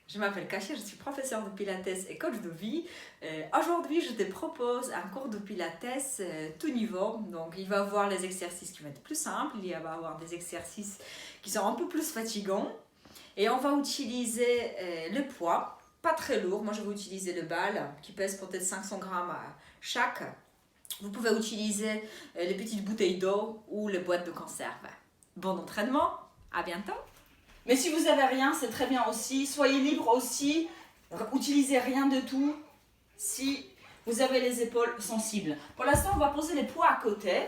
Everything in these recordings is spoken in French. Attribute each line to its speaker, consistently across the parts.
Speaker 1: Je m'appelle Kasia, je suis professeure de Pilates et coach de vie. Aujourd'hui, je te propose un cours de Pilates tout niveau. Donc, il va y avoir les exercices qui vont être plus simples, il va y avoir des exercices qui sont un peu plus fatigants. Et on va utiliser le poids, pas très lourd. Moi, je vais utiliser le bal qui pèse peut-être 500 grammes chaque. Vous pouvez utiliser les petites bouteilles d'eau ou les boîtes de conserve. Bon entraînement, à bientôt!
Speaker 2: Mais si vous n'avez rien, c'est très bien aussi. Soyez libre aussi. Utilisez rien de tout si vous avez les épaules sensibles. Pour l'instant, on va poser les poids à côté.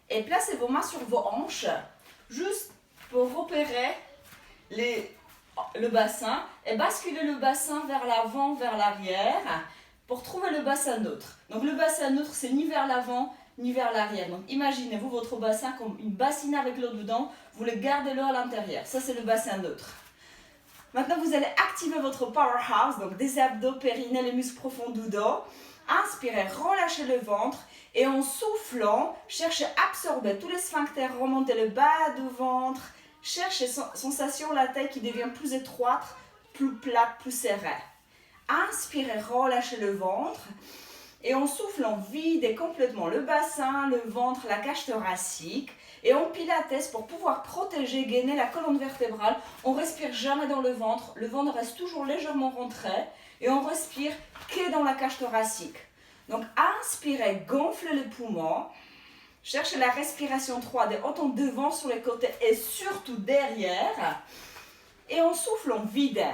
Speaker 2: Et placez vos mains sur vos hanches, juste pour repérer le bassin. Et basculez le bassin vers l'avant, vers l'arrière, pour trouver le bassin neutre. Donc le bassin neutre, c'est ni vers l'avant, ni vers l'arrière. Donc imaginez-vous votre bassin comme une bassine avec l'eau dedans, vous le gardez l'eau à l'intérieur. Ça, c'est le bassin neutre. Maintenant, vous allez activer votre powerhouse, donc des abdos, périnée, les muscles profonds du dos. Inspirez, relâchez le ventre et en soufflant, cherchez à absorber tous les sphincters, remontez le bas du ventre. Cherchez sensation, la taille qui devient plus étroite, plus plate, plus serrée. Inspirez, relâchez le ventre. Et en soufflant, videz complètement le bassin, le ventre, la cage thoracique. Et en pilates, pour pouvoir protéger, gainer la colonne vertébrale, on respire jamais dans le ventre reste toujours légèrement rentré. Et on respire que dans la cage thoracique. Donc inspirez, gonflez les poumons. Cherchez la respiration 3D, autant devant, sur les côtés et surtout derrière. Et en soufflant, videz.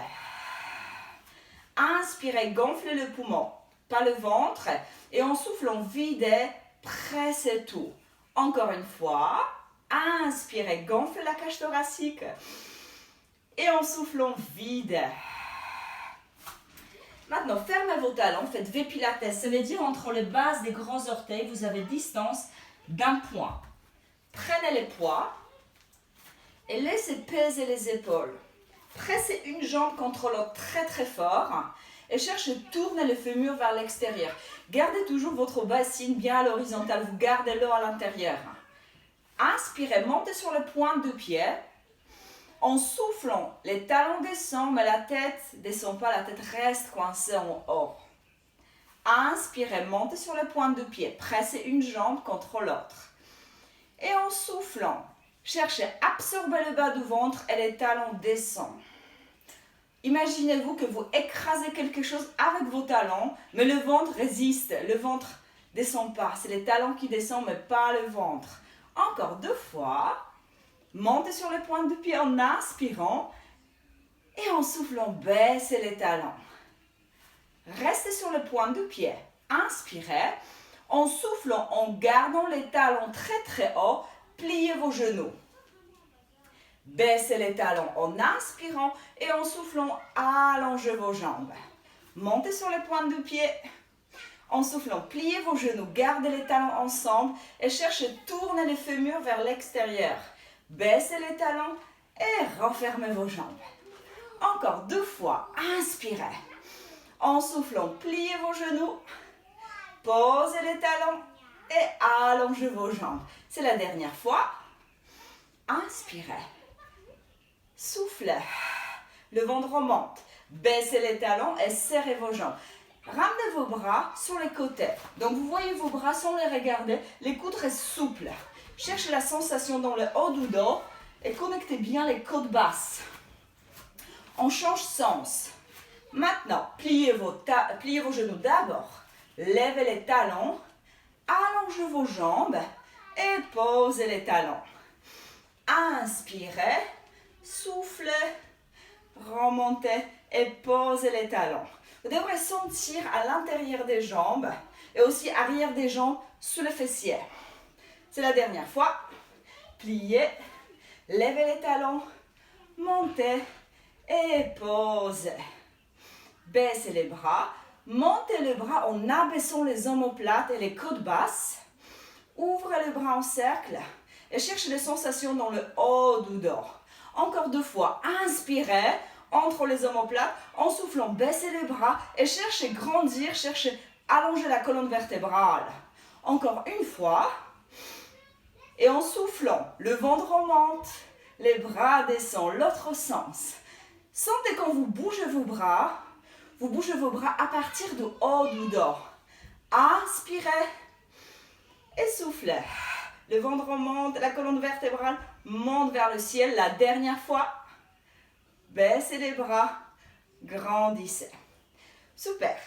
Speaker 2: Inspirez, gonflez le poumon, pas le ventre. Et en soufflant, videz, pressez tout. Encore une fois, inspirez, gonflez la cage thoracique. Et en soufflant, videz. Maintenant, fermez vos talons, faites V Pilates. Ça veut dire entre les bases des grands orteils, vous avez distance d'un point. Prenez les poids et laissez peser les épaules. Pressez une jambe contre l'autre très très fort et cherchez à tourner le fémur vers l'extérieur. Gardez toujours votre bassine bien à l'horizontale, vous gardez l'eau à l'intérieur. Inspirez, montez sur le pointe du pied. En soufflant, les talons descendent, mais la tête ne descend pas, la tête reste coincée en haut. Inspirez, montez sur le pointe du pied, pressez une jambe contre l'autre. Et en soufflant, cherchez à absorber le bas du ventre et les talons descendent. Imaginez-vous que vous écrasez quelque chose avec vos talons, mais le ventre résiste, le ventre ne descend pas. C'est les talons qui descendent, mais pas le ventre. Encore 2 fois. Montez sur les pointes du pied en inspirant et en soufflant, baissez les talons. Restez sur le point du pied. Inspirez. En soufflant, en gardant les talons très très hauts, pliez vos genoux. Baissez les talons en inspirant et en soufflant, allongez vos jambes. Montez sur les pointes du pied. En soufflant, pliez vos genoux, gardez les talons ensemble et cherchez à tourner les fémurs vers l'extérieur. Baissez les talons et refermez vos jambes. Encore 2 fois, inspirez. En soufflant, pliez vos genoux, posez les talons et allongez vos jambes. C'est la dernière fois. Inspirez. Soufflez. Le ventre remonte. Baissez les talons et serrez vos jambes. Ramenez vos bras sur les côtés. Donc vous voyez vos bras sans les regarder. Les coudes restent souples. Cherchez la sensation dans le haut du dos et connectez bien les côtes basses. On change sens. Maintenant, pliez vos genoux d'abord. Levez les talons. Allongez vos jambes et posez les talons. Inspirez. Soufflez. Remontez et posez les talons. Vous devrez sentir à l'intérieur des jambes et aussi arrière des jambes sous les fessiers. C'est la dernière fois. Pliez, levez les talons, montez et posez. Baissez les bras, montez les bras en abaissant les omoplates et les côtes basses. Ouvrez les bras en cercle et cherchez les sensations dans le haut du dos. Encore 2 fois. Inspirez entre les omoplates en soufflant, baissez les bras et cherchez à grandir, cherchez à allonger la colonne vertébrale. Encore 1 fois. Et en soufflant, le ventre remonte, les bras descendent, l'autre sens. Sentez quand vous bougez vos bras à partir du haut du dos. Inspirez et soufflez. Le ventre remonte, la colonne vertébrale monte vers le ciel. La dernière fois, baissez les bras, grandissez. Super.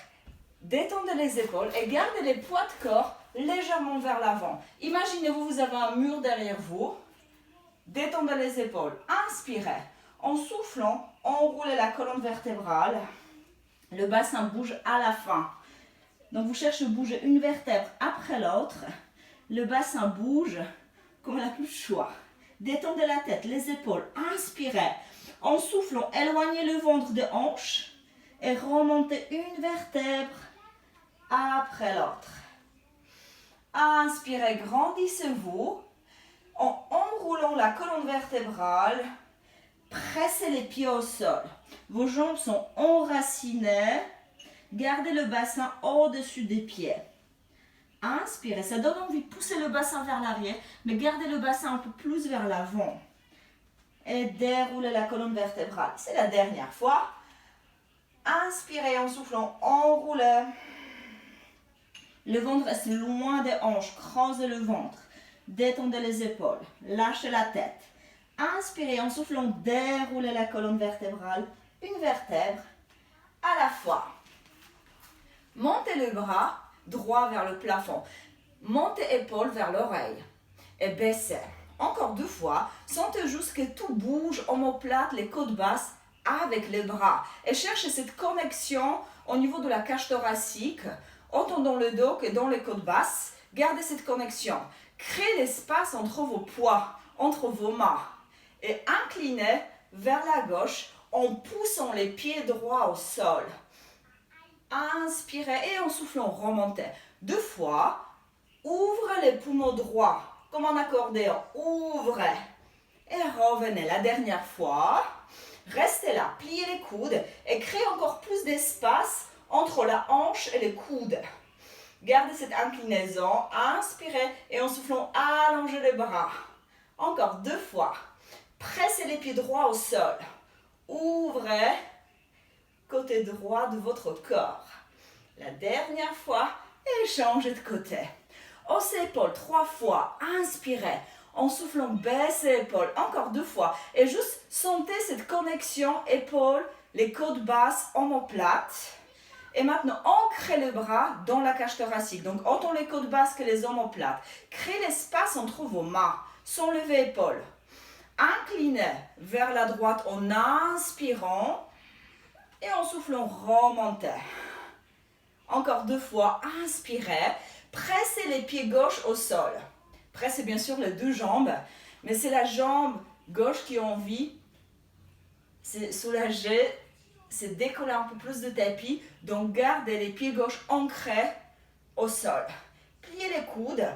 Speaker 2: Détendez les épaules et gardez les poids de corps légèrement vers l'avant. Imaginez-vous, vous avez un mur derrière vous. Détendez les épaules. Inspirez. En soufflant, enroulez la colonne vertébrale. Le bassin bouge à la fin. Donc vous cherchez à bouger une vertèbre après l'autre. Le bassin bouge comme la plus choix. Détendez la tête, les épaules. Inspirez. En soufflant, éloignez le ventre des hanches et remontez une vertèbre après l'autre. Inspirez, grandissez-vous. En enroulant la colonne vertébrale, pressez les pieds au sol. Vos jambes sont enracinées. Gardez le bassin au-dessus des pieds. Inspirez, ça donne envie de pousser le bassin vers l'arrière, mais gardez le bassin un peu plus vers l'avant. Et déroulez la colonne vertébrale. C'est la dernière fois. Inspirez en soufflant, enroulez. Le ventre reste loin des hanches, creusez le ventre. Détendez les épaules, lâchez la tête. Inspirez en soufflant, déroulez la colonne vertébrale, une vertèbre à la fois. Montez le bras droit vers le plafond. Montez épaule vers l'oreille et baissez. Encore 2 fois. Sentez juste que tout bouge, omoplate, les côtes basses avec les bras. Et cherchez cette connexion au niveau de la cage thoracique, autant dans le dos que dans les côtes basses. Gardez cette connexion. Créez l'espace entre vos poids, entre vos mains. Et inclinez vers la gauche en poussant les pieds droits au sol. Inspirez et en soufflant, remontez. 2 fois. Ouvrez les poumons droits comme un accordéon. Ouvrez. Et revenez. La dernière fois. Restez là. Pliez les coudes et créez encore plus d'espace entre la hanche et les coudes. Gardez cette inclinaison. Inspirez et en soufflant, allongez les bras. Encore 2 fois. Pressez les pieds droits au sol. Ouvrez. Côté droit de votre corps. La dernière fois, et changez de côté. Haussez l'épaule 3 fois. Inspirez. En soufflant, baissez l'épaule. Encore 2 fois. Et juste sentez cette connexion épaule, les côtes basses, omoplates. Et maintenant, ancrez le bras dans la cage thoracique. Donc, autant les côtes basses que les omoplates. Créez l'espace entre vos mains. Sans lever l'épaule. Inclinez vers la droite en inspirant. Et en soufflant, remontez. Encore 2 fois, inspirez. Pressez les pieds gauche au sol. Pressez bien sûr les 2 jambes. Mais c'est la jambe gauche qui a envie. C'est soulager. C'est décoller un peu plus de tapis. Donc gardez les pieds gauche ancrés au sol. Pliez les coudes.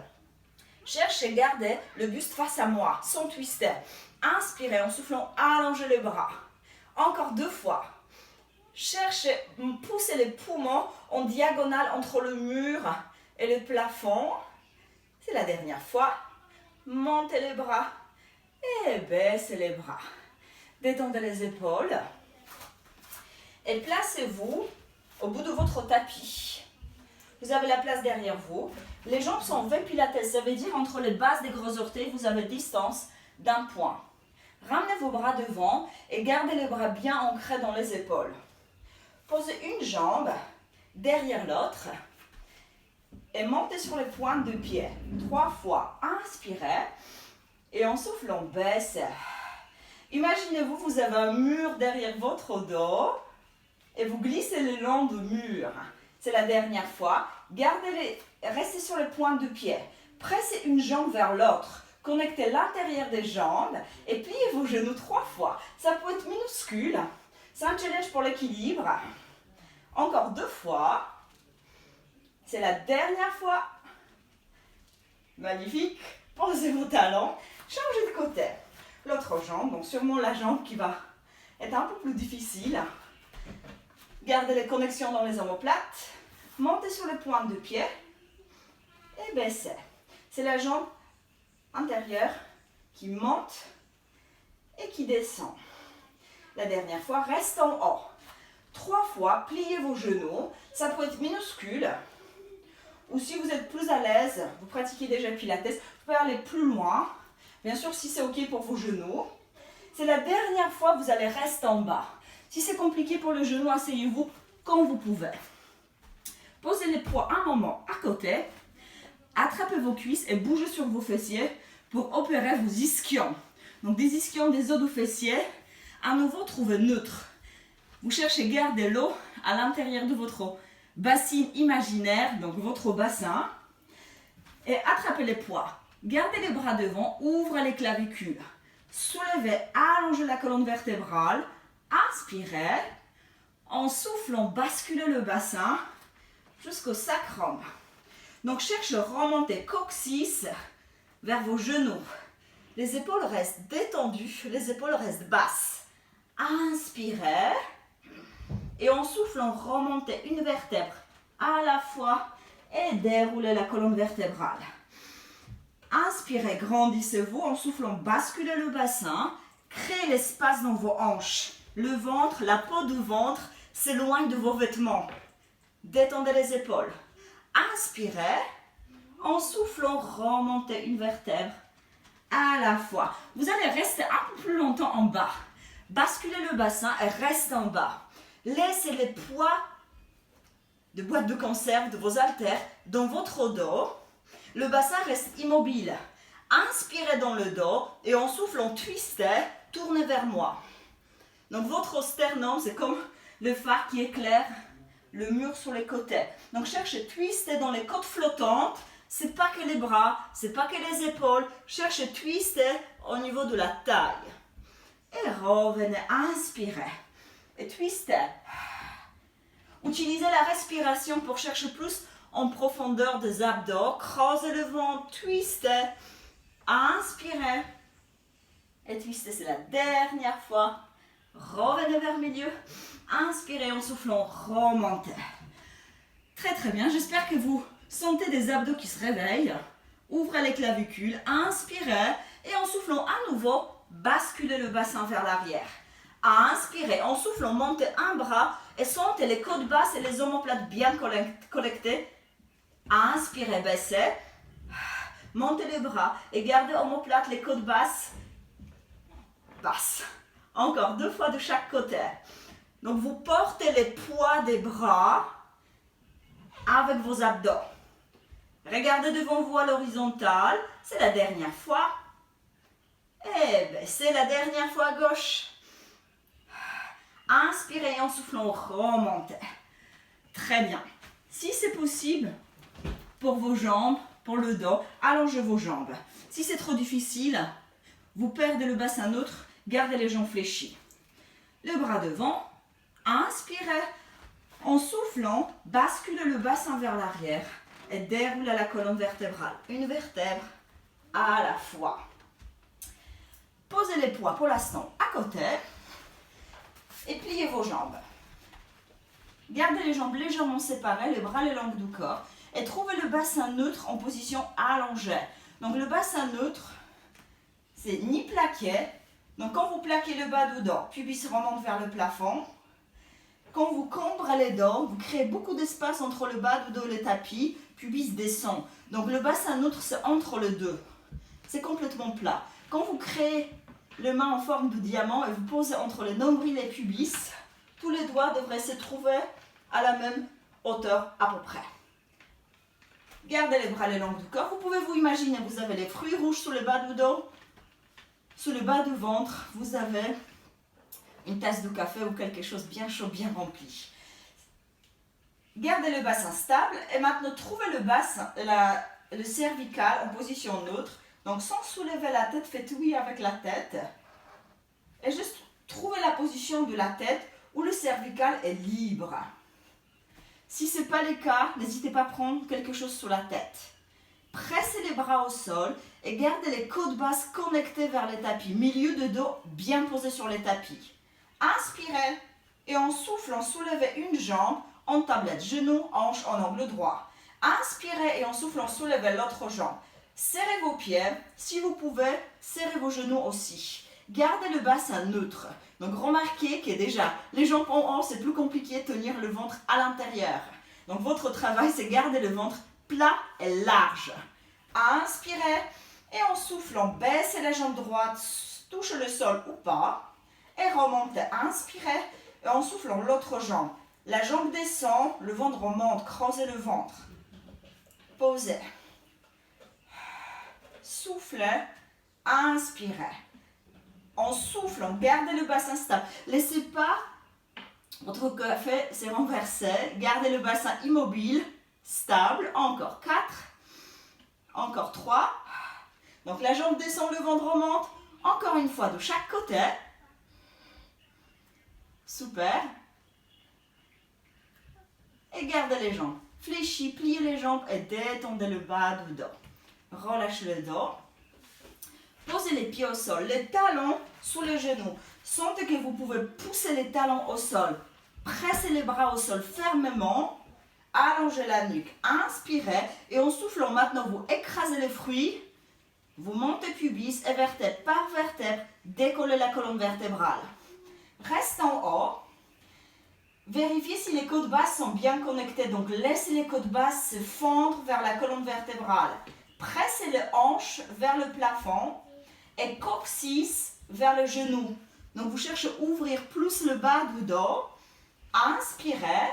Speaker 2: Cherchez à garder le buste face à moi, sans twister. Inspirez en soufflant, allongez les bras. Encore 2 fois. Cherchez, poussez les poumons en diagonale entre le mur et le plafond. C'est la dernière fois. Montez les bras et baissez les bras. Détendez les épaules. Et placez-vous au bout de votre tapis. Vous avez la place derrière vous. Les jambes sont V pilates, ça veut dire entre les bases des gros orteils, vous avez distance d'1 point. Ramenez vos bras devant et gardez les bras bien ancrés dans les épaules. Posez une jambe derrière l'autre et montez sur les pointes de pied. 3 fois. Inspirez et en soufflant, baissez. Imaginez-vous, vous avez un mur derrière votre dos et vous glissez le long du mur. C'est la dernière fois. Restez sur les pointes de pied. Pressez une jambe vers l'autre. Connectez l'intérieur des jambes et pliez vos genoux 3 fois. Ça peut être minuscule. C'est un challenge pour l'équilibre. Encore 2 fois. C'est la dernière fois. Magnifique. Posez vos talons. Changez de côté. L'autre jambe, donc sûrement la jambe qui va être un peu plus difficile. Gardez les connexions dans les omoplates. Montez sur les pointes de pied. Et baissez. C'est la jambe intérieure qui monte et qui descend. La dernière fois, reste en haut. 3 fois, pliez vos genoux. Ça peut être minuscule. Ou si vous êtes plus à l'aise, vous pratiquez déjà Pilates, vous pouvez aller plus loin. Bien sûr, si c'est OK pour vos genoux. C'est la dernière fois, vous allez rester en bas. Si c'est compliqué pour le genou, asseyez-vous quand vous pouvez. Posez les poids un moment à côté. Attrapez vos cuisses et bougez sur vos fessiers pour opérer vos ischions. Donc des ischions des os du fessier. À nouveau, trouvez neutre. Vous cherchez à garder l'eau à l'intérieur de votre bassine imaginaire, donc votre bassin. Et attrapez les poids. Gardez les bras devant, ouvrez les clavicules. Soulevez, allongez la colonne vertébrale. Inspirez. En soufflant, basculez le bassin jusqu'au sacrum. Donc cherchez à remonter coccyx vers vos genoux. Les épaules restent détendues, les épaules restent basses. Inspirez. Et en soufflant, remontez une vertèbre à la fois et déroulez la colonne vertébrale. Inspirez, grandissez-vous. En soufflant, basculez le bassin. Créez l'espace dans vos hanches. Le ventre, la peau du ventre s'éloigne de vos vêtements. Détendez les épaules. Inspirez. En soufflant, remontez une vertèbre à la fois. Vous allez rester un peu plus longtemps en bas. Basculez le bassin et restez en bas. Laissez les poids de boîte de conserve de vos haltères dans votre dos. Le bassin reste immobile. Inspirez dans le dos et en soufflant, twistez, tournez vers moi. Donc votre sternum, c'est comme le phare qui éclaire le mur sur les côtés. Donc cherchez à twister dans les côtes flottantes. C'est pas que les bras, c'est pas que les épaules. Cherchez à twister au niveau de la taille. Et revenez, inspirez. Et twistez. Utilisez la respiration pour chercher plus en profondeur des abdos. Creusez le ventre, twistez. Inspirez. Et twistez, c'est la dernière fois. Revenez vers le milieu. Inspirez en soufflant, remontez. Très très bien, j'espère que vous sentez des abdos qui se réveillent. Ouvrez les clavicules, inspirez et en soufflant à nouveau, basculez le bassin vers l'arrière. Inspirez, en soufflant, montez un bras et sentez les côtes basses et les omoplates bien collectées. Inspirez, baissez. Montez les bras et gardez omoplates, les côtes basses. Basses. Encore 2 fois de chaque côté. Donc vous portez les poids des bras avec vos abdos. Regardez devant vous à l'horizontale. C'est la dernière fois. Et baissez la dernière fois à gauche. Inspirez en soufflant, remontez. Très bien. Si c'est possible, pour vos jambes, pour le dos, allongez vos jambes. Si c'est trop difficile, vous perdez le bassin neutre, gardez les jambes fléchies. Le bras devant, inspirez. En soufflant, basculez le bassin vers l'arrière et déroulez la colonne vertébrale. Une vertèbre à la fois. Posez les poids pour l'instant à côté et pliez vos jambes. Gardez les jambes légèrement séparées, les bras les longs du corps et trouvez le bassin neutre en position allongée. Donc le bassin neutre, c'est ni plaqué. Donc quand vous plaquez le bas du dos, pubis remonte vers le plafond. Quand vous cambrez les dos, vous créez beaucoup d'espace entre le bas du dos et le tapis, pubis descend. Donc le bassin neutre, c'est entre les deux. C'est complètement plat. Quand vous créez les mains en forme de diamant et vous posez entre les nombrils et pubis, tous les doigts devraient se trouver à la même hauteur à peu près. Gardez les bras le long du corps. Vous pouvez vous imaginer, vous avez les fruits rouges sous le bas du dos. Sous le bas du ventre, vous avez une tasse de café ou quelque chose bien chaud, bien rempli. Gardez le bassin stable et maintenant trouvez le bassin, le cervical en position neutre. Donc sans soulever la tête, faites oui avec la tête. Et juste trouvez la position de la tête où le cervical est libre. Si ce n'est pas le cas, n'hésitez pas à prendre quelque chose sur la tête. Pressez les bras au sol et gardez les côtes basses connectées vers les tapis. Milieu de dos bien posé sur les tapis. Inspirez et en soufflant, soulevez une jambe en tablette, genou, hanche en angle droit. Inspirez et en soufflant, soulevez l'autre jambe. Serrez vos pieds, si vous pouvez, serrez vos genoux aussi. Gardez le bassin neutre. Donc remarquez que déjà, les jambes en haut, c'est plus compliqué de tenir le ventre à l'intérieur. Donc votre travail, c'est garder le ventre plat et large. Inspirez et en soufflant, baissez la jambe droite, touche le sol ou pas. Et remontez, inspirez et en soufflant l'autre jambe. La jambe descend, le ventre remonte, creusez le ventre. Posez. Soufflez, inspirez. En soufflant, gardez le bassin stable. Laissez pas votre café se renverser. Gardez le bassin immobile, stable. Encore 4. Encore 3. Donc la jambe descend, le ventre remonte. Encore une fois de chaque côté. Super. Et gardez les jambes. Fléchis, pliez les jambes et détendez le bas du dos. Relâchez le dos. Posez les pieds au sol, les talons sous les genoux. Sentez que vous pouvez pousser les talons au sol. Pressez les bras au sol fermement. Allongez la nuque. Inspirez. Et en soufflant maintenant, vous écrasez les fruits. Vous montez pubis et vertèbre par vertèbre. Décollez la colonne vertébrale. Reste en haut. Vérifiez si les côtes basses sont bien connectées. Donc laissez les côtes basses se fondre vers la colonne vertébrale. Pressez les hanches vers le plafond et coccyx vers le genou. Donc vous cherchez à ouvrir plus le bas du dos. Inspirez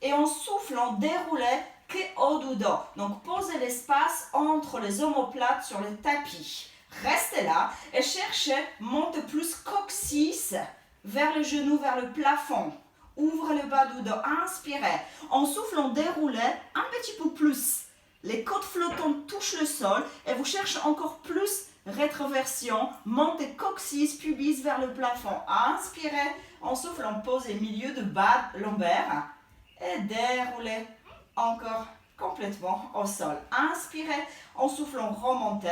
Speaker 2: et en soufflant, déroulez que haut du dos. Donc posez l'espace entre les omoplates sur le tapis. Restez là et cherchez à monter plus coccyx vers le genou, vers le plafond. Ouvrez le bas du dos, inspirez. En soufflant, déroulez un petit peu plus. Les côtes flottantes touchent le sol et vous cherchez encore plus rétroversion. Montez coccyx, pubis vers le plafond. Inspirez. En soufflant, posez milieu de bas lombaire et déroulez encore complètement au sol. Inspirez. En soufflant, remontez.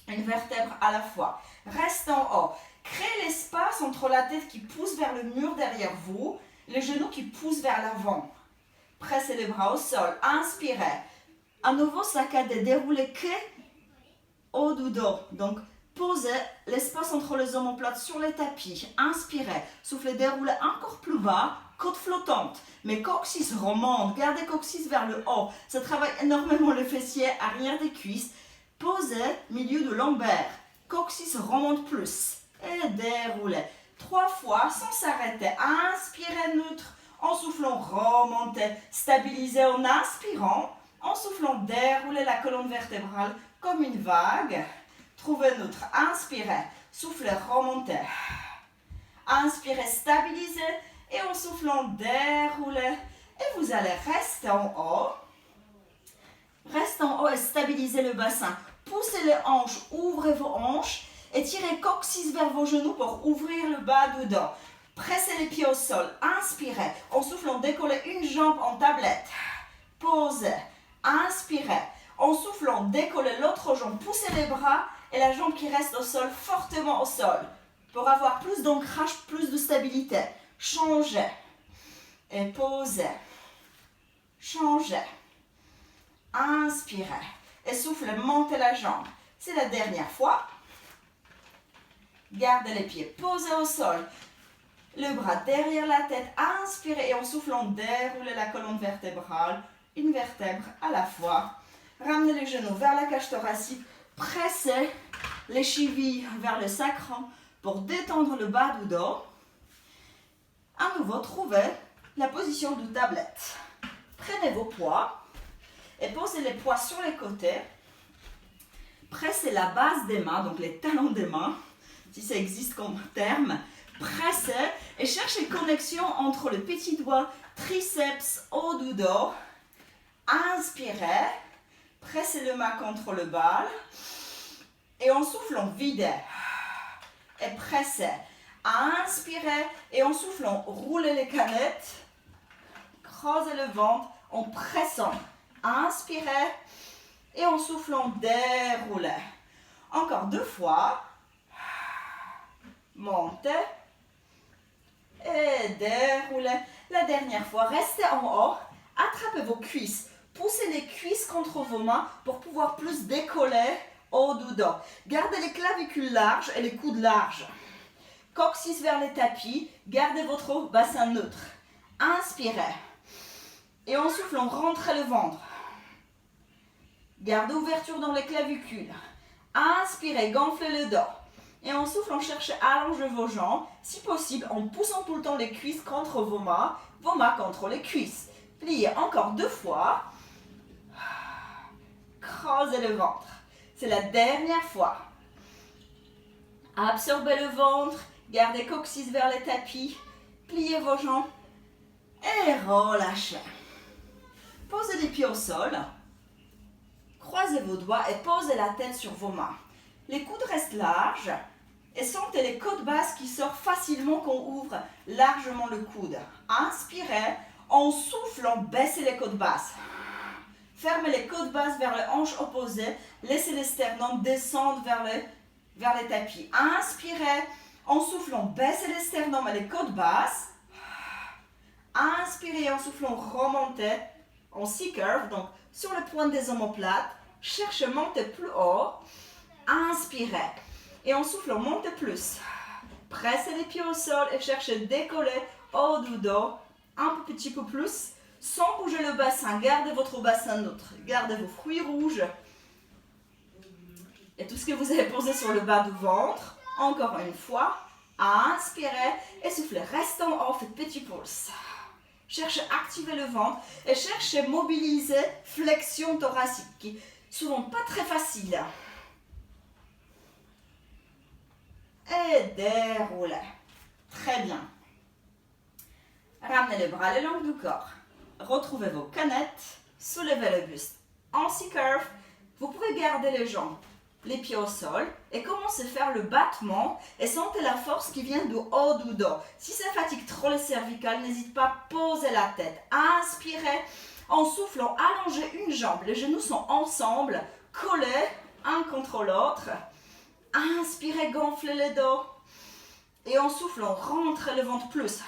Speaker 2: Une vertèbre à la fois. Reste en haut. Créez l'espace entre la tête qui pousse vers le mur derrière vous, les genoux qui poussent vers l'avant. Pressez les bras au sol. Inspirez. À nouveau, saccadez. Déroulez que haut du dos. Donc, posez l'espace entre les omoplates sur les tapis. Inspirez. Soufflez, déroulez encore plus bas. Côte flottante. Mais coccyx remonte. Gardez coccyx vers le haut. Ça travaille énormément le fessier, arrière des cuisses. Posez milieu de lombaire. Coccyx remonte plus. Et déroulez. 3 fois sans s'arrêter. Inspirez neutre. En soufflant, remontez. Stabilisez en inspirant. En soufflant, déroulez la colonne vertébrale comme une vague. Trouvez neutre. Inspirez. Soufflez, remontez. Inspirez, stabilisez. Et en soufflant, déroulez. Et vous allez rester en haut. Restez en haut et stabilisez le bassin. Poussez les hanches, ouvrez vos hanches. Et tirez coccyx vers vos genoux pour ouvrir le bas du dos. Pressez les pieds au sol. Inspirez. En soufflant, décollez une jambe en tablette. Posez. Inspirez. En soufflant, décollez l'autre jambe. Poussez les bras et la jambe qui reste au sol, fortement au sol. Pour avoir plus d'ancrage, plus de stabilité. Changez. Et posez. Changez. Inspirez. Et soufflez, montez la jambe. C'est la dernière fois. Gardez les pieds posés au sol. Le bras derrière la tête. Inspirez et en soufflant, déroulez la colonne vertébrale. Une vertèbre à la fois. Ramenez les genoux vers la cage thoracique. Pressez les chevilles vers le sacrum pour détendre le bas du dos. À nouveau, trouvez la position de tablette. Prenez vos poids et posez les poids sur les côtés. Pressez la base des mains, donc les talons des mains, si ça existe comme terme. Pressez et cherchez une connexion entre le petit doigt, triceps, haut du dos. Inspirez, pressez le main contre le bal. Et en soufflant, videz. Et pressez. Inspirez et en soufflant, roulez les canettes. Creusez le ventre en pressant. Inspirez et en soufflant, déroulez. Encore 2 fois. Montez et déroulez. La dernière fois, restez en haut. Attrapez vos cuisses. Poussez les cuisses contre vos mains pour pouvoir plus décoller haut du dos. Gardez les clavicules larges et les coudes larges. Coccyx vers les tapis. Gardez votre bassin neutre. Inspirez. Et en soufflant, rentrez le ventre. Gardez ouverture dans les clavicules. Inspirez, gonflez le dos. Et en soufflant, cherchez à allonger vos jambes. Si possible, en poussant tout le temps les cuisses contre vos mains contre les cuisses. Pliez encore 2 fois. Creusez le ventre. C'est la dernière fois. Absorbez le ventre. Gardez coccyx vers les tapis. Pliez vos jambes. Et relâchez. Posez les pieds au sol. Croisez vos doigts et posez la tête sur vos mains. Les coudes restent larges. Et sentez les côtes basses qui sortent facilement quand on ouvre largement le coude. Inspirez. En soufflant, baissez les côtes basses. Fermez les côtes basses vers les hanches opposées. Laissez les sternums descendre vers les tapis. Inspirez. En soufflant, baissez les sternums et les côtes basses. Inspirez. En soufflant, remontez en C-curve, donc sur le point des omoplates. Cherchez à monter plus haut. Inspirez. Et en soufflant, montez plus. Pressez les pieds au sol et cherchez à décoller haut du dos. Un petit peu plus. Sans bouger le bassin. Gardez votre bassin neutre. Gardez vos fruits rouges. Et tout ce que vous avez posé sur le bas du ventre. Encore une fois. Inspirez et soufflez. Restez en haut. Faites petit pouce. Cherchez à activer le ventre. Et cherchez à mobiliser flexion thoracique. Qui est souvent pas très facile. Et déroulez. Très bien. Ramenez les bras le long du corps. Retrouvez vos canettes. Soulevez le buste. En C-curve, vous pouvez garder les jambes, les pieds au sol et commencez à faire le battement et sentez la force qui vient du haut du dos. Si ça fatigue trop les cervicales, n'hésitez pas à poser la tête. Inspirez. En soufflant, allongez une jambe. Les genoux sont ensemble, collés un contre l'autre. Inspirez, gonflez le dos. Et en soufflant, rentrez le ventre plus.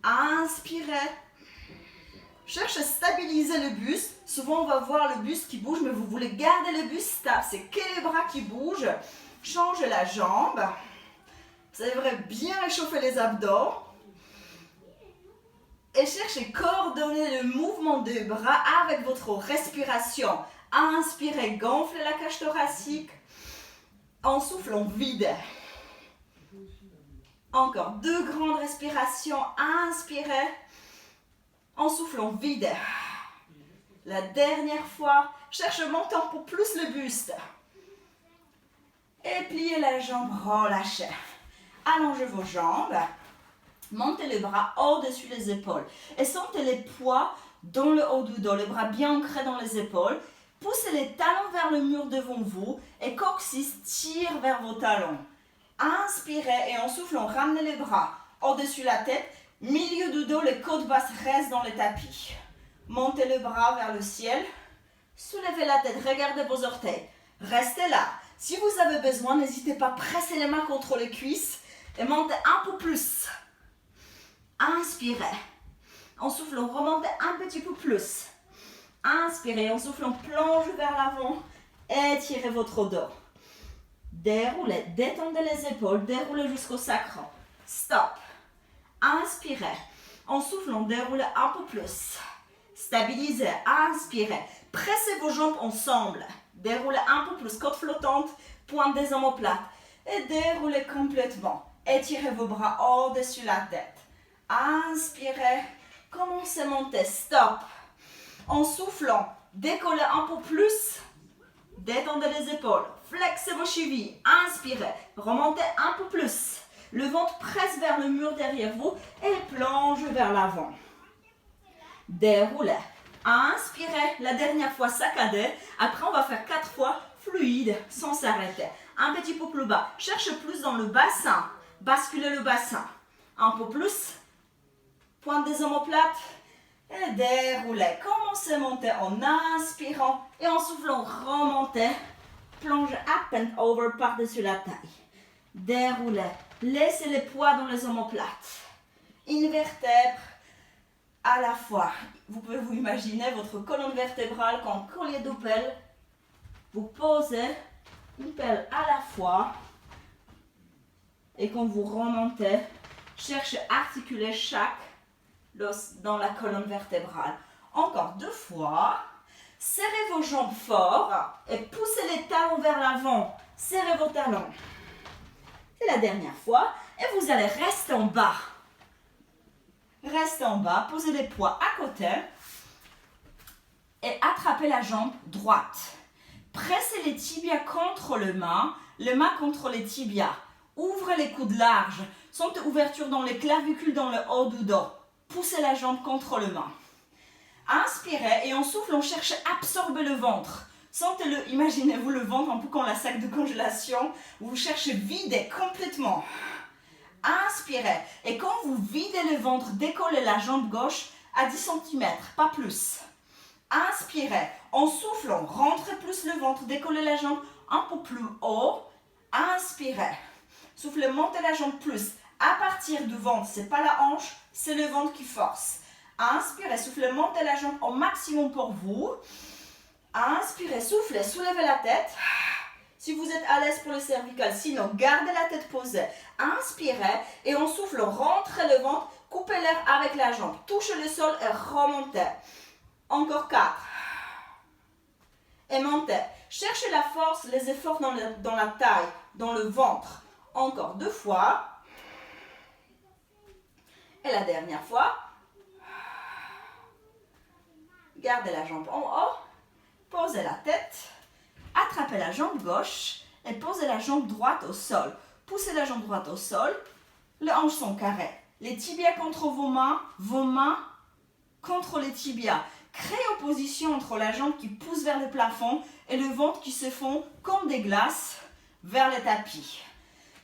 Speaker 2: Inspirez. Cherchez à stabiliser le buste. Souvent, on va voir le buste qui bouge, mais vous voulez garder le buste stable. C'est que les bras qui bougent. Changez la jambe. Vous devrez bien réchauffer les abdos. Et cherchez à coordonner le mouvement des bras avec votre respiration. Inspirez, gonflez la cage thoracique. En soufflant, vide. Encore 2 grandes respirations. Inspirez. En soufflant, vide. La dernière fois. Cherche à monter un peu plus le buste. Et pliez la jambe, relâchez. Allongez vos jambes. Montez les bras au-dessus des épaules. Et sentez les poids dans le haut du dos. Les bras bien ancrés dans les épaules. Poussez les talons vers le mur devant vous. Et coccyx tire vers vos talons. Inspirez et en soufflant, ramenez les bras au-dessus de la tête. Milieu du dos, les côtes basses restent dans le tapis. Montez les bras vers le ciel. Soulevez la tête, regardez vos orteils. Restez là. Si vous avez besoin, n'hésitez pas à presser les mains contre les cuisses et montez un peu plus. Inspirez. En soufflant, remontez un petit peu plus. Inspirez. En soufflant, plongez vers l'avant. Étirez votre dos. Déroulez. Détendez les épaules. Déroulez jusqu'au sacrum. Stop. Inspirez. En soufflant, déroulez un peu plus. Stabilisez. Inspirez. Pressez vos jambes ensemble. Déroulez un peu plus. Côte flottante. Pointe des omoplates. Et déroulez complètement. Étirez vos bras au-dessus de la tête. Inspirez. Commencez à monter. Stop. En soufflant, décollez un peu plus. Détendez les épaules. Flexez vos chevilles. Inspirez. Remontez un peu plus. Le ventre presse vers le mur derrière vous et plonge vers l'avant. Déroulez. Inspirez. La dernière fois, saccadez. Après, on va faire 4 fois fluide sans s'arrêter. Un petit peu plus bas. Cherchez plus dans le bassin. Basculez le bassin. Un peu plus. Pointe des omoplates. Et déroulez. Commencez à monter en inspirant et en soufflant, remontez. Plonge up and over par-dessus la taille. Déroulez. Laissez les poids dans les omoplates. Une vertèbre à la fois. Vous pouvez vous imaginer votre colonne vertébrale comme collier de pelle. Vous posez une pelle à la fois. Et quand vous remontez, cherchez à articuler chaque l'os dans la colonne vertébrale. Encore 2 fois. Serrez vos jambes fort et poussez les talons vers l'avant. Serrez vos talons. C'est la dernière fois. Et vous allez rester en bas. Restez en bas, posez les poids à côté et attrapez la jambe droite. Pressez les tibias contre les mains contre les tibias. Ouvrez les coudes larges. Sentez ouverture dans les clavicules, dans le haut du dos. Poussez la jambe contre les mains. Inspirez et en souffle, on cherche à absorber le ventre. Sentez-le, imaginez-vous le ventre un peu comme la sac de congélation. Vous cherchez vider complètement. Inspirez et quand vous videz le ventre, décollez la jambe gauche à 10 cm, pas plus. Inspirez, en soufflant, rentrez plus le ventre, décollez la jambe un peu plus haut. Inspirez, soufflez, montez la jambe plus. À partir du ventre, c'est pas la hanche, c'est le ventre qui force. Inspirez, soufflez, montez la jambe au maximum pour vous. Inspirez, soufflez, soulevez la tête. Si vous êtes à l'aise pour le cervical, sinon gardez la tête posée. Inspirez et en souffle, rentrez le ventre, coupez l'air avec la jambe. Touchez le sol et remontez. Encore 4. Et montez. Cherchez la force, les efforts dans la taille, dans le ventre. Encore 2 fois. Et la dernière fois. Gardez la jambe en haut. Posez la tête. Attrapez la jambe gauche et posez la jambe droite au sol. Poussez la jambe droite au sol. Les hanches sont carrées. Les tibias contre vos mains contre les tibias. Créez opposition entre la jambe qui pousse vers le plafond et le ventre qui se fond comme des glaces vers le tapis.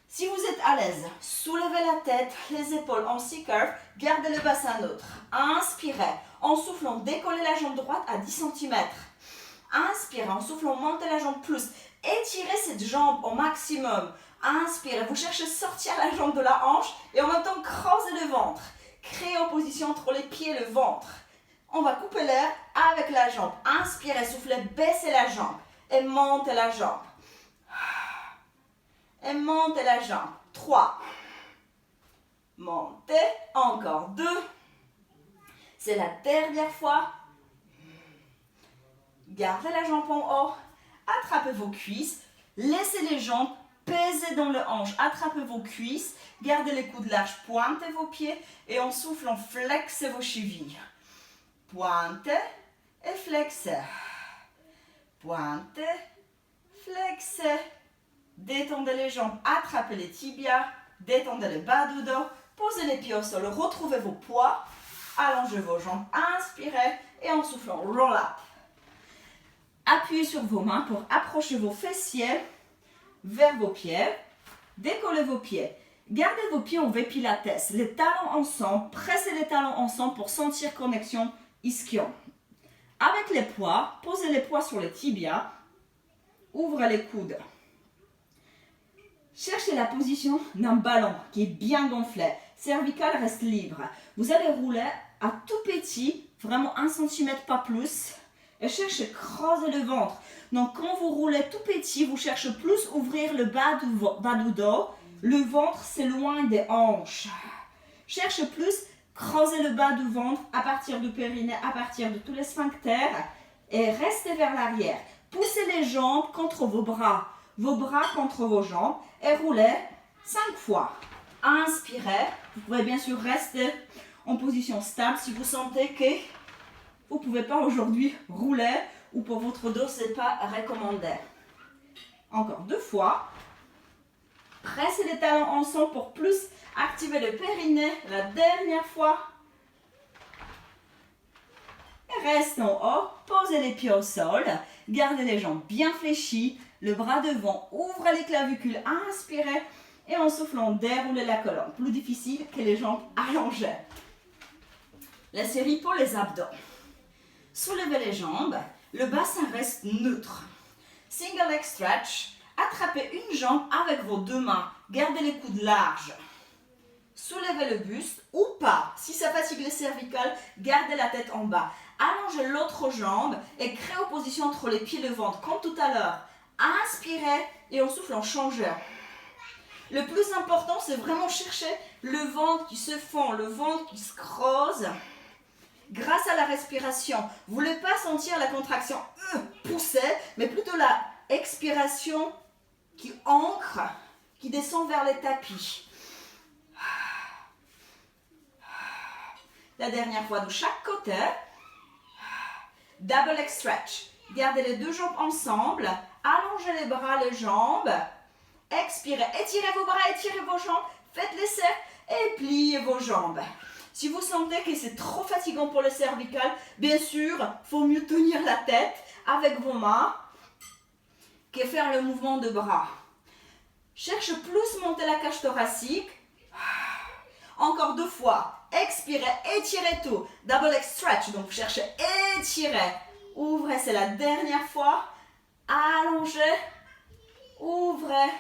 Speaker 2: Si vous êtes à l'aise, soulevez la tête, les épaules en C-curve, gardez le bassin neutre. Inspirez. En soufflant, décollez la jambe droite à 10 cm. Inspirez, en soufflant, montez la jambe plus. Étirez cette jambe au maximum. Inspirez, vous cherchez à sortir la jambe de la hanche et en même temps creusez le ventre. Créez opposition entre les pieds et le ventre. On va couper l'air avec la jambe. Inspirez, soufflez, baissez la jambe et montez la jambe. Et montez la jambe. 3. Montez. Encore 2. C'est la dernière fois. Gardez la jambe en haut. Attrapez vos cuisses. Laissez les jambes peser dans le hanche. Attrapez vos cuisses. Gardez les coudes larges. Pointez vos pieds. Et en soufflant, flexez vos chevilles. Pointez et flexez. Pointez, flexez. Détendez les jambes. Attrapez les tibias. Détendez le bas du dos. Posez les pieds au sol. Retrouvez vos poids. Allongez vos jambes. Inspirez. Et en soufflant, roll up. Appuyez sur vos mains pour approcher vos fessiers vers vos pieds. Décollez vos pieds. Gardez vos pieds en V pilates. Les talons ensemble. Pressez les talons ensemble pour sentir connexion ischion. Avec les poids, posez les poids sur les tibias. Ouvrez les coudes. Cherchez la position d'un ballon qui est bien gonflé. Cervical reste libre. Vous allez rouler à tout petit, vraiment 1 cm pas plus. Et cherchez à creuser le ventre. Donc quand vous roulez tout petit, vous cherchez plus ouvrir le bas du dos. Le ventre s'éloigne des hanches. Cherchez plus creuser le bas du ventre à partir du périnée, à partir de tous les sphincters. Et restez vers l'arrière. Poussez les jambes contre vos bras contre vos jambes. Et roulez 5 fois. Inspirez. Vous pouvez bien sûr rester en position stable si vous sentez que vous ne pouvez pas aujourd'hui rouler ou pour votre dos, ce n'est pas recommandé. Encore 2 fois. Pressez les talons ensemble pour plus activer le périnée. La dernière fois. Et restez en haut. Posez les pieds au sol. Gardez les jambes bien fléchies. Le bras devant. Ouvrez les clavicules. Inspirez. Et en soufflant, déroulez la colonne. Plus difficile que les jambes allongées. La série pour les abdos. Soulevez les jambes. Le bassin reste neutre. Single leg stretch. Attrapez une jambe avec vos 2 mains. Gardez les coudes larges. Soulevez le buste ou pas. Si ça fatigue le cervical, gardez la tête en bas. Allongez l'autre jambe et créez opposition entre les pieds et le ventre, comme tout à l'heure. Inspirez et en soufflant, changez. Le plus important, c'est vraiment chercher le ventre qui se fend, le ventre qui se creuse grâce à la respiration. Vous ne voulez pas sentir la contraction pousser, mais plutôt la expiration qui ancre, qui descend vers les tapis. La dernière fois de chaque côté. Double leg stretch. Gardez les deux jambes ensemble. Allongez les bras, les jambes. Expirez. Étirez vos bras, étirez vos jambes. Faites les cercles et pliez vos jambes. Si vous sentez que c'est trop fatigant pour le cervical, bien sûr, il faut mieux tenir la tête avec vos mains que faire le mouvement de bras. Cherche plus monter la cage thoracique. Encore 2 fois. Expirez, étirez tout. Double leg stretch. Donc, cherchez, étirez. Ouvrez, c'est la dernière fois. Allongez. Ouvrez.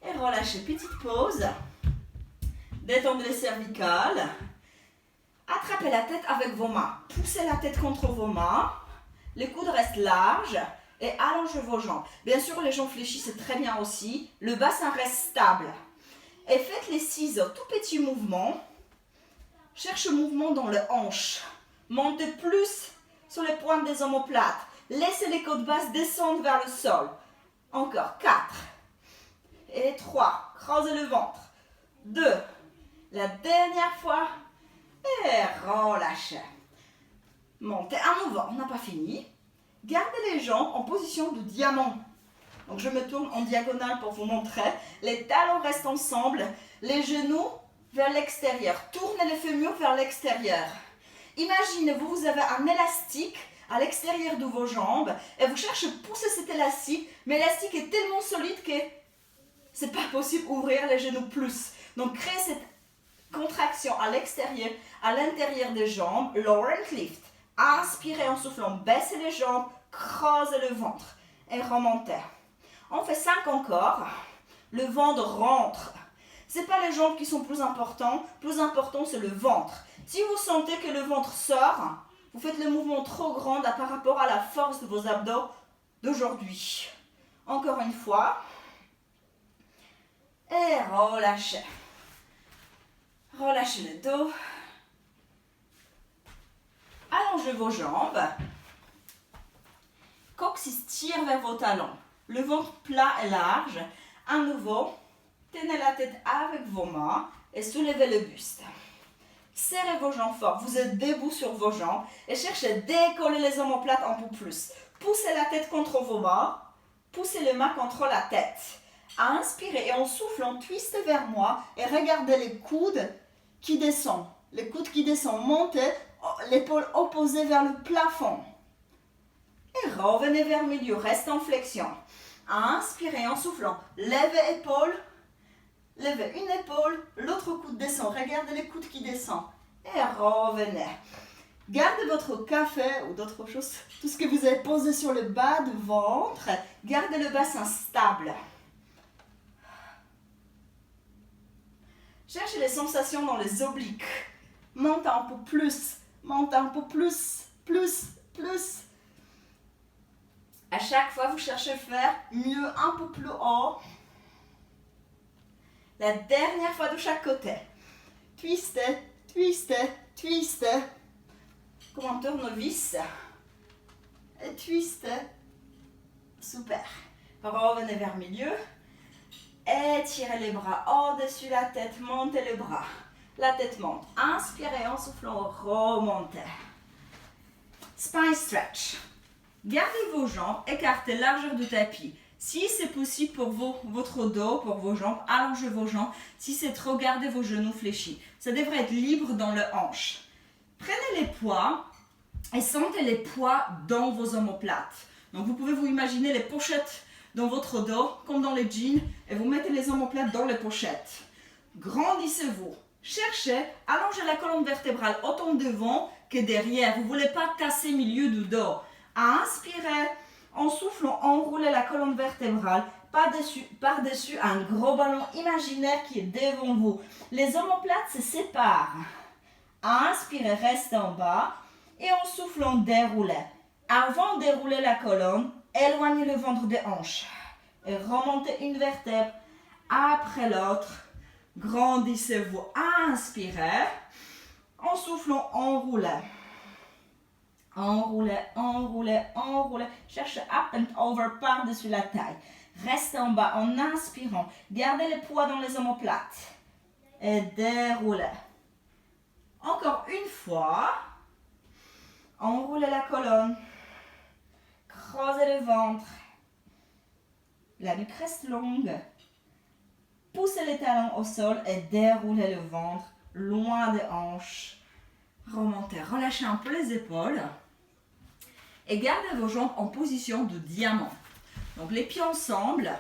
Speaker 2: Et relâchez. Petite pause. Détendez les cervicales. Attrapez la tête avec vos mains. Poussez la tête contre vos mains. Les coudes restent larges. Et allongez vos jambes. Bien sûr, les jambes fléchies, c'est très bien aussi. Le bassin reste stable. Et faites les ciseaux. Tout petit mouvement. Cherche le mouvement dans le hanche. Montez plus sur les pointes des omoplates. Laissez les côtes basses descendre vers le sol. Encore 4. Et 3. Creusez le ventre. 2. La dernière fois. Et relâchez. Montez à nouveau. On n'a pas fini. Gardez les jambes en position de diamant. Donc je me tourne en diagonale pour vous montrer. Les talons restent ensemble. Les genoux vers l'extérieur. Tournez les fémurs vers l'extérieur. Imaginez, vous avez un élastique à l'extérieur de vos jambes et vous cherchez à pousser cet élastique, mais l'élastique est tellement solide que c'est pas possible d'ouvrir les genoux plus. Donc créez cette contraction à l'extérieur, à l'intérieur des jambes, lower and lift. Inspirez en soufflant, baissez les jambes, creusez le ventre et remontez. On fait 5 encore. Le ventre rentre. Ce n'est pas les jambes qui sont plus important c'est le ventre. Si vous sentez que le ventre sort, vous faites le mouvement trop grand par rapport à la force de vos abdos d'aujourd'hui. Encore une fois. Et relâchez. Relâchez le dos. Allongez vos jambes. Coccyx tire vers vos talons. Le ventre plat et large. À nouveau. Tenez la tête avec vos mains et soulevez le buste. Serrez vos jambes fort. Vous êtes debout sur vos jambes et cherchez à décoller les omoplates un peu plus. Poussez la tête contre vos mains. Poussez les mains contre la tête. Inspirez et en soufflant, twistez vers moi et regardez les coudes qui descendent. Les coudes qui descendent. Montez, l'épaule opposée vers le plafond. Et revenez vers le milieu. Restez en flexion. Inspirez en soufflant. Levez épaule. Levez une épaule, l'autre coude descend. Regardez les coudes qui descendent. Et revenez. Gardez votre café ou d'autres choses. Tout ce que vous avez posé sur le bas du ventre. Gardez le bassin stable. Cherchez les sensations dans les obliques. Montez un peu plus. Montez un peu plus. Plus. À chaque fois, vous cherchez à faire mieux un peu plus haut. La dernière fois de chaque côté. Twistez, twistez, twistez. Comme un tournevis. Et twistez. Super. Revenez vers le milieu. Étirez les bras au-dessus de la tête. Montez les bras. La tête monte. Inspirez en soufflant. Remontez. Spine stretch. Gardez vos jambes écartées largeur du tapis. Si c'est possible pour votre dos, pour vos jambes, allongez vos jambes. Si c'est trop, gardez vos genoux fléchis. Ça devrait être libre dans le hanche. Prenez les poids et sentez les poids dans vos omoplates. Donc vous pouvez vous imaginer les pochettes dans votre dos, comme dans les jeans, et vous mettez les omoplates dans les pochettes. Grandissez-vous. Cherchez, allongez la colonne vertébrale autant devant que derrière. Vous ne voulez pas casser le milieu du dos. Inspirez. En soufflant, enroulez la colonne vertébrale par-dessus un gros ballon imaginaire qui est devant vous. Les omoplates se séparent. Inspirez, restez en bas. Et en soufflant, déroulez. Avant de dérouler la colonne, éloignez le ventre des hanches. Et remontez une vertèbre après l'autre. Grandissez-vous, inspirez. En soufflant, enroulez. Enroulez, enroulez, enroulez. Cherchez up and over par-dessus la taille. Restez en bas en inspirant. Gardez le poids dans les omoplates. Et déroulez. Encore une fois. Enroulez la colonne. Creusez le ventre. La nuque reste longue. Poussez les talons au sol et déroulez le ventre loin des hanches. Remontez, relâchez un peu les épaules. Et gardez vos jambes en position de diamant. Donc les pieds ensemble,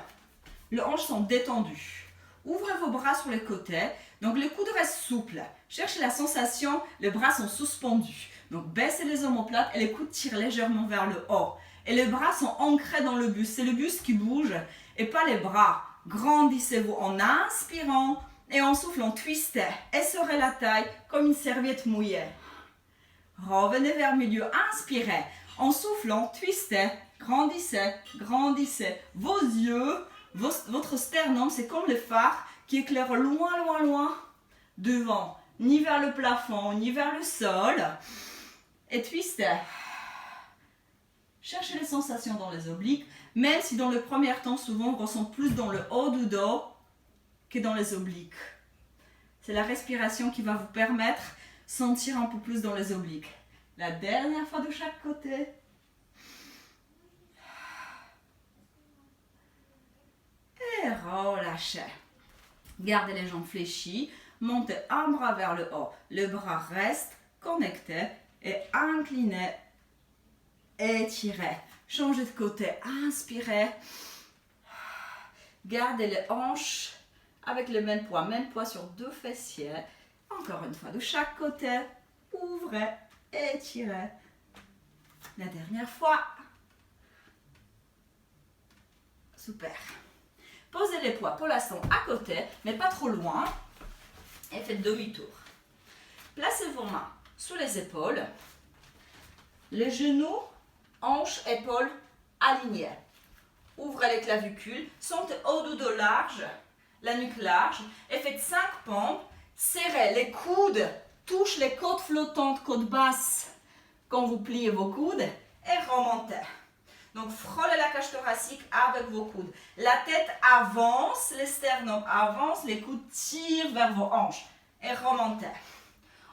Speaker 2: les hanches sont détendues. Ouvrez vos bras sur les côtés. Donc les coudes restent souples. Cherchez la sensation, les bras sont suspendus. Donc baissez les omoplates et les coudes tirent légèrement vers le haut. Et les bras sont ancrés dans le buste. C'est le buste qui bouge et pas les bras. Grandissez-vous en inspirant et en soufflant. Twistez. Essorez la taille comme une serviette mouillée. Revenez vers le milieu. Inspirez. En soufflant, twistez. Grandissez, grandissez. Vos yeux, votre sternum, c'est comme le phare qui éclaire loin, loin, loin devant. Ni vers le plafond, ni vers le sol. Et twistez. Cherchez les sensations dans les obliques, même si dans le premier temps, souvent, on ressent plus dans le haut du dos que dans les obliques. C'est la respiration qui va vous permettre de sentir un peu plus dans les obliques. La dernière fois de chaque côté. Et relâchez. Gardez les jambes fléchies. Montez un bras vers le haut. Le bras reste connecté et incliné. Étirez. Changez de côté. Inspirez. Gardez les hanches avec le même poids sur deux fessiers. Encore une fois de chaque côté. Ouvrez. Étirez. La dernière fois. Super. Posez les poids pour l'instant à côté, mais pas trop loin. Et faites demi-tour. Placez vos mains sous les épaules. Les genoux, hanches, épaules alignés. Ouvrez les clavicules. Sentez haut du dos large, la nuque large. Et faites 5 pompes. Serrez les coudes. Touchez les côtes flottantes, côtes basses. Quand vous pliez vos coudes. Et remontez. Donc, frôlez la cage thoracique avec vos coudes. La tête avance, les sternums avancent, les coudes tirent vers vos hanches. Et remontez.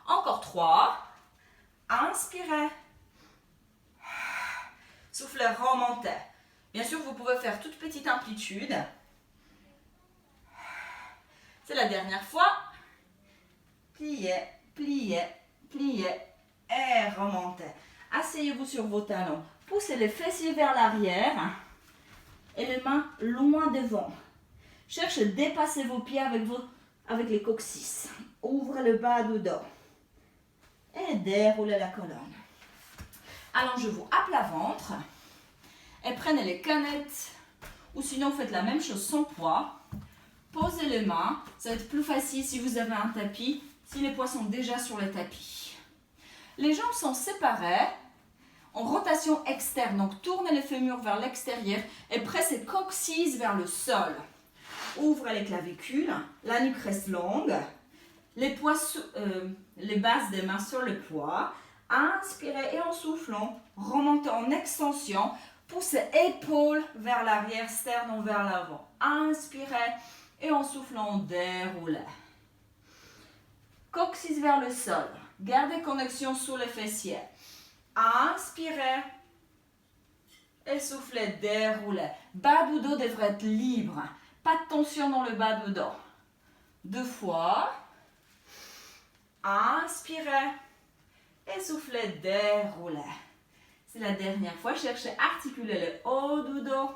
Speaker 2: Encore 3. Inspirez. Soufflez, remontez. Bien sûr, vous pouvez faire toute petite amplitude. C'est la dernière fois. Pliez, pliez, pliez et remontez. Asseyez-vous sur vos talons. Poussez les fessiers vers l'arrière et les mains loin devant. Cherchez à dépasser vos pieds avec les coccyx. Ouvrez le bas du dos et déroulez la colonne. Allongez-vous à plat ventre et prenez les canettes ou sinon faites la même chose sans poids. Posez les mains, ça va être plus facile si vous avez un tapis, si les poids sont déjà sur le tapis. Les jambes sont séparées en rotation externe, donc tournez les fémurs vers l'extérieur et pressez coccyx vers le sol. Ouvrez les clavicules, la nuque reste longue, les bases des mains sur le poids. Inspirez et en soufflant, remontez en extension, poussez épaules vers l'arrière, sternum vers l'avant. Inspirez et en soufflant, déroulez. Coccyx vers le sol, gardez connexion sous les fessiers. Inspirez et soufflez, déroulez. Bas du dos devrait être libre. Pas de tension dans le bas du dos. 2 fois. Inspirez et soufflez, déroulez. C'est la dernière fois. Cherchez à articuler le haut du dos.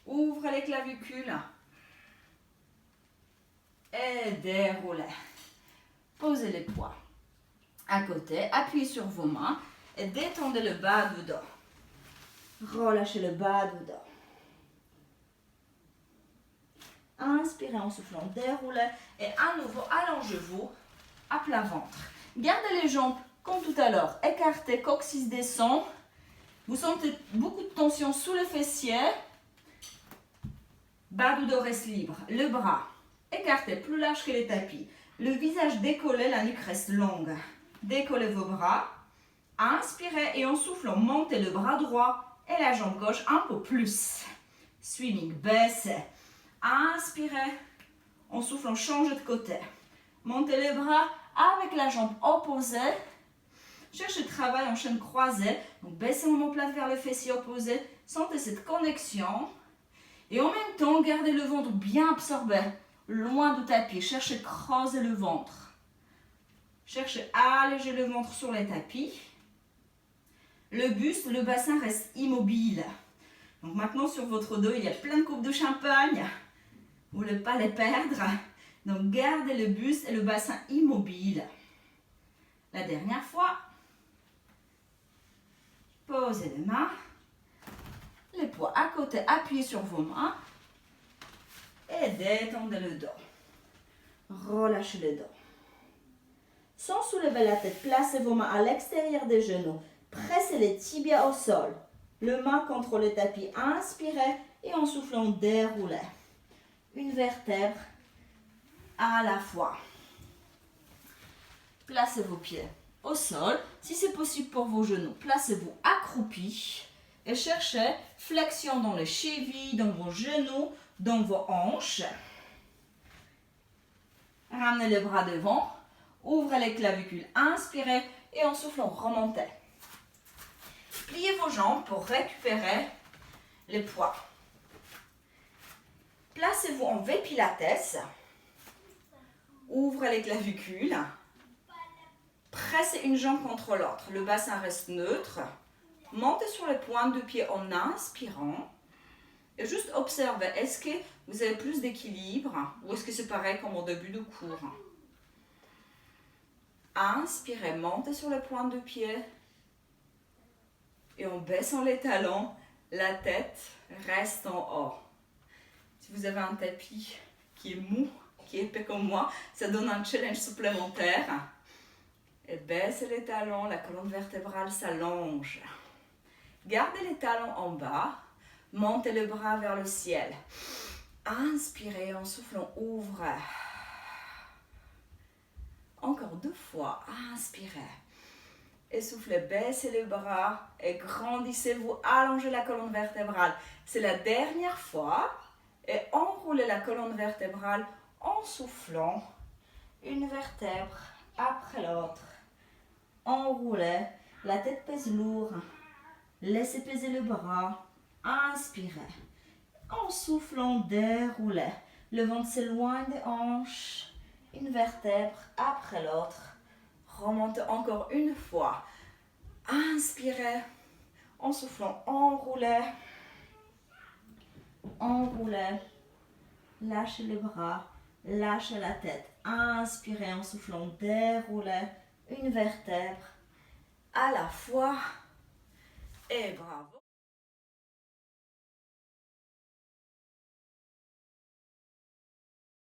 Speaker 2: Ouvrez les clavicules. Et déroulez. Posez les poids à côté. Appuyez sur vos mains. Et détendez le bas du dos. Relâchez le bas du dos. Inspirez en soufflant, déroulez. Et à nouveau, allongez-vous à plat ventre. Gardez les jambes comme tout à l'heure. Écartez, coccyx descend. Vous sentez beaucoup de tension sous le fessier. Bas du dos reste libre. Le bras Écartez plus large que les tapis. Le visage décollé, la nuque reste longue. Décollez vos bras. Inspirez et en soufflant, montez le bras droit et la jambe gauche un peu plus. Swimming, baissez. Inspirez. En soufflant, changez de côté. Montez les bras avec la jambe opposée. Cherchez le travail en chaîne croisée. Donc baissez l'omoplate vers le fessier opposé. Sentez cette connexion. Et en même temps, gardez le ventre bien absorbé. Loin du tapis. Cherchez à creuser le ventre. Cherchez à alléger le ventre sur les tapis. Le buste, le bassin reste immobile. Donc maintenant sur votre dos, il y a plein de coupes de champagne. Vous ne voulez pas les perdre. Donc gardez le buste et le bassin immobile. La dernière fois. Posez les mains. Les poids à côté, appuyez sur vos mains. Et détendez le dos. Relâchez le dos. Sans soulever la tête, placez vos mains à l'extérieur des genoux. Pressez les tibias au sol. Le main contre le tapis. Inspirez et en soufflant, déroulez. Une vertèbre à la fois. Placez vos pieds au sol. Si c'est possible pour vos genoux, placez-vous accroupi. Et cherchez flexion dans les chevilles, dans vos genoux, dans vos hanches. Ramenez les bras devant. Ouvrez les clavicules. Inspirez et en soufflant, remontez. Pliez vos jambes pour récupérer les poids. Placez-vous en V Pilates. Ouvrez les clavicules. Pressez une jambe contre l'autre. Le bassin reste neutre. Montez sur les pointes de pied en inspirant. Et juste observez, est-ce que vous avez plus d'équilibre ou est-ce que c'est pareil comme au début du cours? Inspirez, montez sur les pointes de pied. Et en baissant les talons, la tête reste en haut. Si vous avez un tapis qui est mou, qui est épais comme moi, ça donne un challenge supplémentaire. Et baissez les talons, la colonne vertébrale s'allonge. Gardez les talons en bas, montez les bras vers le ciel. Inspirez en soufflant, ouvrez. Encore 2 fois, inspirez. Essoufflez, baissez les bras et grandissez-vous, allongez la colonne vertébrale. C'est la dernière fois. Et enroulez la colonne vertébrale en soufflant. Une vertèbre après l'autre. Enroulez, la tête pèse lourd. Laissez peser le bras. Inspirez. En soufflant, déroulez. Le ventre s'éloigne des hanches. Une vertèbre après l'autre. Remontez encore une fois. Inspirez. En soufflant, enroulez. Enroulez. Lâchez les bras. Lâchez la tête. Inspirez en soufflant, déroulez. Une vertèbre à la fois. Et bravo.